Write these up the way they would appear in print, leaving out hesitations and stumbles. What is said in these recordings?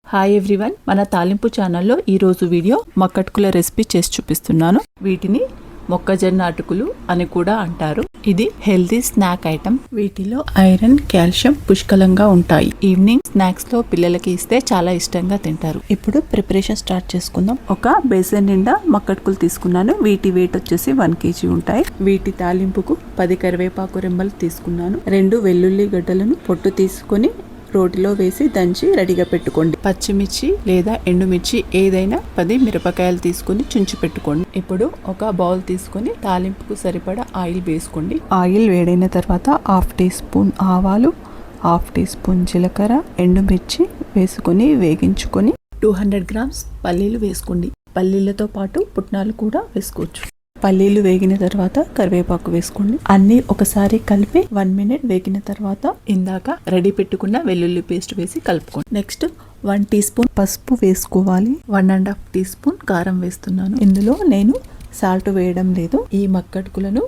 Hi everyone, మన తాలింపు ఛానల్లో ఈరోజు వీడియో మక్కట్కుల రెసిపీ చేసి చూపిస్తున్నాను. వీటిని మొక్కజొన్న అటుకులు అని కూడా అంటారు. ఇది హెల్తీ స్నాక్ ఐటమ్. వీటిలో ఐరన్, కాల్షియం పుష్కలంగా ఉంటాయి. ఈవినింగ్ స్నాక్స్ లో పిల్లలకి ఇస్తే చాలా ఇష్టంగా తింటారు. ఇప్పుడు ప్రిపరేషన్ స్టార్ట్ చేసుకుందాం. ఒక బేసన్ నిండా మక్కట్కులు తీసుకున్నాను. వీటి వెయిట్ వచ్చేసి 1 kg ఉంటాయి. వీటి తాలింపుకు 10 కరివేపాకు రెమ్మలు తీసుకున్నాను. 2 వెల్లుల్లి గడ్డలను పొట్టు తీసుకొని రోటిలో వేసి దంచి రెడీగా పెట్టుకోండి. పచ్చిమిర్చి లేదా ఎండుమిర్చి ఏదైనా 10 మిరపకాయలు తీసుకుని చుంచి పెట్టుకోండి. ఇప్పుడు ఒక బౌల్ తీసుకుని తాలింపుకు సరిపడా ఆయిల్ వేసుకోండి. ఆయిల్ వేడైన తర్వాత 1/2 టీ స్పూన్ ఆవాలు, 1/2 టీ స్పూన్ జీలకర్ర, ఎండుమిర్చి వేసుకొని వేగించుకొని 200 గ్రామ్స్ పల్లీలు వేసుకోండి. పల్లీలతో పాటు పుట్నాలు కూడా వేసుకోవచ్చు. పల్లీలు వేగిన తర్వాత కరివేపాకు వేసుకోండి. అన్ని ఒకసారి కలిపి 1 మినిట్ వేగిన తర్వాత ఇందాక రెడీ పెట్టుకున్న వెల్లుల్లి పేస్ట్ వేసి కలుపుకోండి. నెక్స్ట్ 1 టీ స్పూన్ పసుపు వేసుకోవాలి. 1.5 టీ స్పూన్ కారం వేస్తున్నాను. ఇందులో నేను సాల్ట్ వేయడం లేదు. ఈ మక్కట్కులను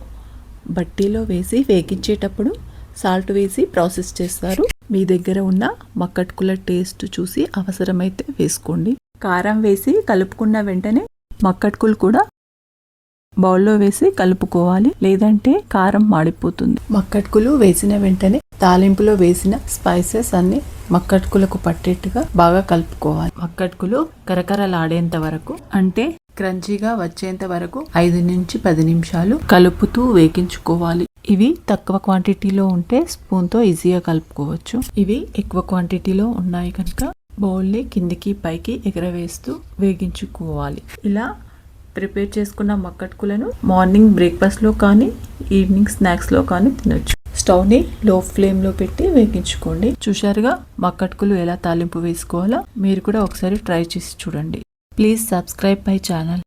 బట్టీలో వేసి వేగించేటప్పుడు సాల్ట్ వేసి ప్రాసెస్ చేస్తారు. మీ దగ్గర ఉన్న మక్కట్కుల టేస్ట్ చూసి అవసరమైతే వేసుకోండి. కారం వేసి కలుపుకున్న వెంటనే మక్కట్కులు కూడా బౌల్లో వేసి కలుపుకోవాలి, లేదంటే కారం మాడిపోతుంది. మక్కట్కులు వేసిన వెంటనే తాలింపులో వేసిన స్పైసెస్ అన్ని మక్కట్కులకు పట్టేట్టుగా బాగా కలుపుకోవాలి. మక్కట్కులు కరకరలాడేంత వరకు, అంటే క్రంచీగా వచ్చేంత వరకు 5 నుంచి 10 నిమిషాలు కలుపుతూ వేగించుకోవాలి. ఇవి తక్కువ క్వాంటిటీలో ఉంటే స్పూన్తో ఈజీగా కలుపుకోవచ్చు. ఇవి ఎక్కువ క్వాంటిటీలో ఉన్నాయి కనుక బౌల్ని కిందికి పైకి ఎగరవేస్తూ వేగించుకోవాలి. ఇలా ప్రిపేర్ చేసుకున్న మక్కట్కులను మార్నింగ్ బ్రేక్ఫాస్ట్లో కానీ ఈవినింగ్ స్నాక్స్లో కానీ తినొచ్చు. స్టవ్ని లో ఫ్లేమ్లో పెట్టి వేగించుకోండి. చూశారుగా మక్కట్కులు ఎలా తాలింపు వేసుకోవాలో. మీరు కూడా ఒకసారి ట్రై చేసి చూడండి. Please subscribe my channel.